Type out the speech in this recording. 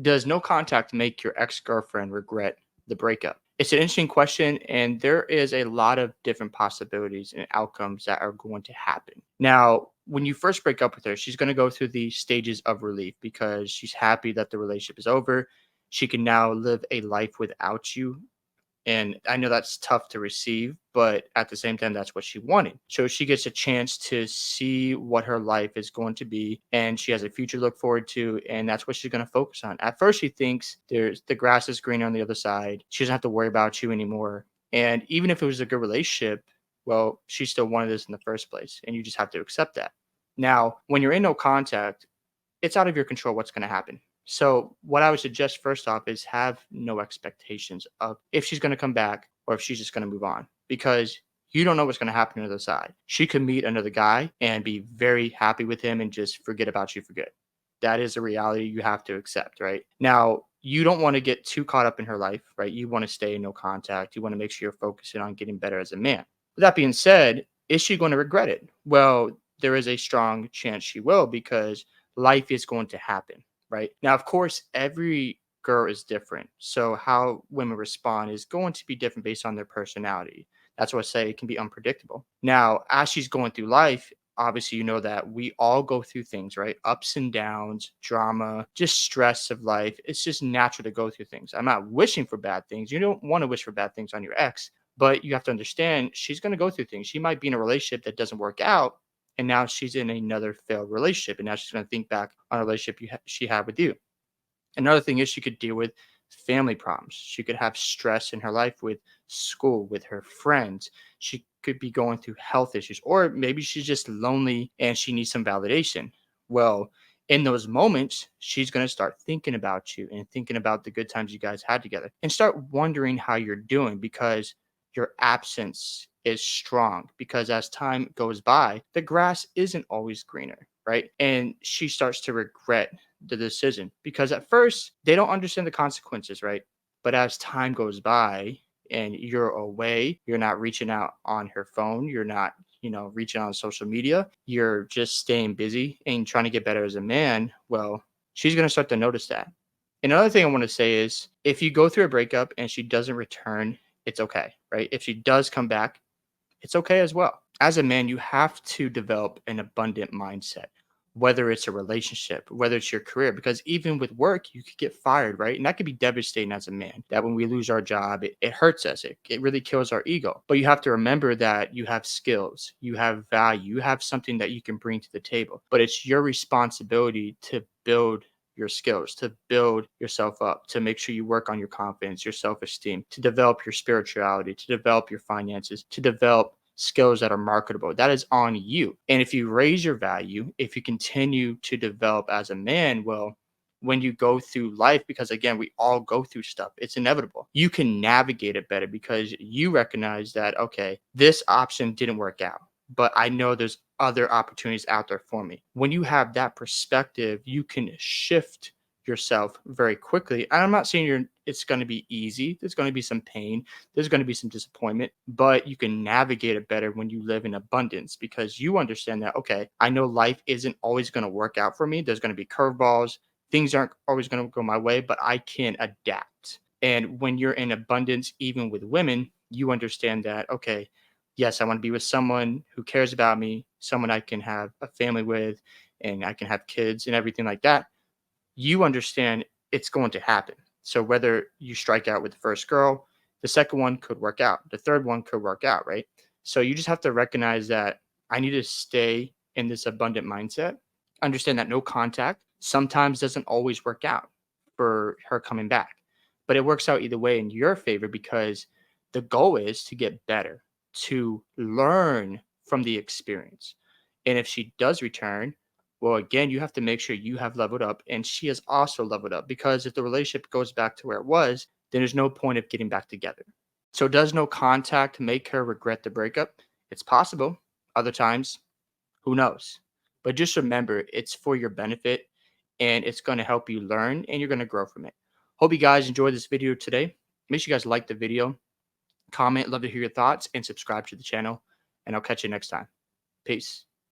Does no contact make your ex-girlfriend regret the breakup? It's an interesting question, and there is a lot of different possibilities and outcomes that are going to happen. Now, when you first break up with her, she's going to go through the stages of relief because she's happy that the relationship is over. She can now live a life without you, and I know that's tough to receive, but at the same time, that's what she wanted. So she gets a chance to see what her life is going to be, and she has a future to look forward to, and that's what she's going to focus on. At first, she thinks there's the grass is greener on the other side. She doesn't have to worry about you anymore. And even if it was a good relationship, well, she still wanted this in the first place, and you just have to accept that. Now, when you're in no contact, it's out of your control what's going to happen. So, what I would suggest first off is have no expectations of if she's going to come back or if she's just going to move on because you don't know what's going to happen on the other side. She could meet another guy and be very happy with him and just forget about you for good. That is a reality you have to accept, right? Now, you don't want to get too caught up in her life, right? You want to stay in no contact. You want to make sure you're focusing on getting better as a man. With that being said, is she going to regret it? Well, there is a strong chance she will because life is going to happen, right? Now, of course, every girl is different. So how women respond is going to be different based on their personality. That's what I say it can be unpredictable. Now, as she's going through life, obviously you know that we all go through things, right? Ups and downs, drama, just stress of life. It's just natural to go through things. I'm not wishing for bad things. You don't want to wish for bad things on your ex, but you have to understand she's going to go through things. She might be in a relationship that doesn't work out, and now she's in another failed relationship, and now she's going to think back on a relationship she had with you. Another thing is she could deal with family problems. She could have stress in her life with school, with her friends. She could be going through health issues, or maybe she's just lonely and she needs some validation. Well, in those moments, she's going to start thinking about you and thinking about the good times you guys had together and start wondering how you're doing because your absence is strong. Because as time goes by, the grass isn't always greener, right? And she starts to regret the decision because at first they don't understand the consequences, right? But as time goes by and you're away, you're not reaching out on her phone, you're not, reaching out on social media, you're just staying busy and trying to get better as a man. Well, she's going to start to notice that. Another thing I want to say is if you go through a breakup and she doesn't return, it's okay, right? If she does come back, it's okay as well. As a man, you have to develop an abundant mindset, whether it's a relationship, whether it's your career, because even with work, you could get fired, right? And that could be devastating as a man. That when we lose our job, it hurts us. It really kills our ego. But you have to remember that you have skills, you have value, you have something that you can bring to the table. But it's your responsibility to build your skills, to build yourself up, to make sure you work on your confidence, your self esteem, to develop your spirituality, to develop your finances, to develop skills that are marketable. That is on you. And if you raise your value, if you continue to develop as a man, well, when you go through life, because again, we all go through stuff, it's inevitable. You can navigate it better because you recognize that, okay, this option didn't work out, but I know there's other opportunities out there for me. When you have that perspective, you can shift yourself very quickly. And I'm not saying it's going to be easy. There's going to be some pain. There's going to be some disappointment, but you can navigate it better when you live in abundance because you understand that, okay, I know life isn't always going to work out for me. There's going to be curveballs. Things aren't always going to go my way, but I can adapt. And when you're in abundance, even with women, you understand that, okay, yes, I want to be with someone who cares about me, someone I can have a family with, and I can have kids and everything like that. You understand it's going to happen. So whether you strike out with the first girl, the second one could work out. The third one could work out, right? So you just have to recognize that I need to stay in this abundant mindset. Understand that no contact sometimes doesn't always work out for her coming back, but it works out either way in your favor because the goal is to get better, to learn from the experience. And if she does return, well, again, you have to make sure you have leveled up and she has also leveled up because if the relationship goes back to where it was, then there's no point of getting back together. So, does no contact make her regret the breakup? It's possible. Other times, who knows? But just remember, it's for your benefit and it's going to help you learn and you're going to grow from it. Hope you guys enjoyed this video today. Make sure you guys like the video, comment, love to hear your thoughts, and subscribe to the channel. And I'll catch you next time. Peace.